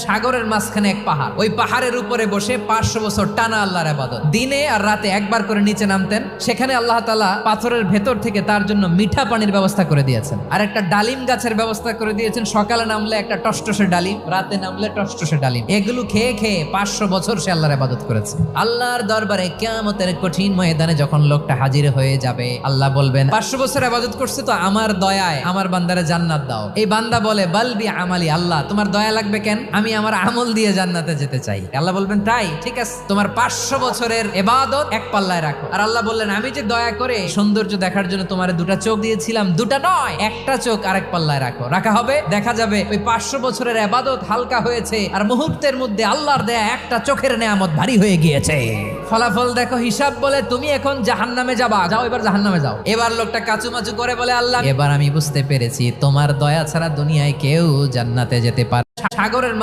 সাগরের মাঝখানে এক পাহাড়, ওই পাহাড়ের উপরে বসে 500 বছর টানা আল্লাহর ইবাদত। দিনে আর রাতে একবার করে নিচে নামতেন। সেখানে আল্লাহ তাআলা পাথরের ভেতর থেকে তার জন্য মিঠা পানির ব্যবস্থা করে দিয়েছেন, আর একটা ডালিম গাছের ব্যবস্থা করে দিয়েছেন। সকালে নামলে একটা টসটসে ডালিম, রাতে নামলে টসটসে ডালিম। এগুলো খেয়ে খেয়ে 500 বছর সে আল্লাহর ইবাদত করেছে। আল্লাহর দরবারে কিয়ামতের কঠিন ময়দানে যখন লোকটা হাজির হয়ে যাবে, আল্লাহ বলবেন 500 বছর ইবাদত করছে তো আমার দয়ায় আমার বান্দারে জান্নাত দাও। এই বান্দা বলে বালবি আমালি, আল্লাহ তোমার দয়া লাগবে কেন? আমি আমার আমল দিয়ে জান্নাতে যেতে চাই। আল্লাহ বলবেন তাই, ঠিক আছে, তোমার 500 বছরের ইবাদত এক পাল্লায় রাখো। আর আল্লাহ বললেন আমি যে দয়া করে সৌন্দর্য দেখার জন্য তোমার দুটা চোখ দিয়েছিলাম, দুটা নয় একটা চোখ আরেক পাল্লায় রাখো। রাখা হবে, দেখা যাবে ওই 500 বছরের ইবাদত হালকা হয়েছে আর মুহূর্তের মধ্যে আল্লাহর দেয়া একটা চোখের নেয়ামত ভারী হয়ে গিয়েছে। ফলাফল দেখো, হিসাব বলে তুমি এখন জাহান্নামে যাবা, যাও এবার জাহান্নামে যাও। এবার লোকটা কাচুমাচু করে বলে আল্লাহ এবার আমি বুঝতে পেরেছি তোমার দয়া ছাড়া দুনিয়ায় কেউ জান্নাতে যেতে পারে। সাগরের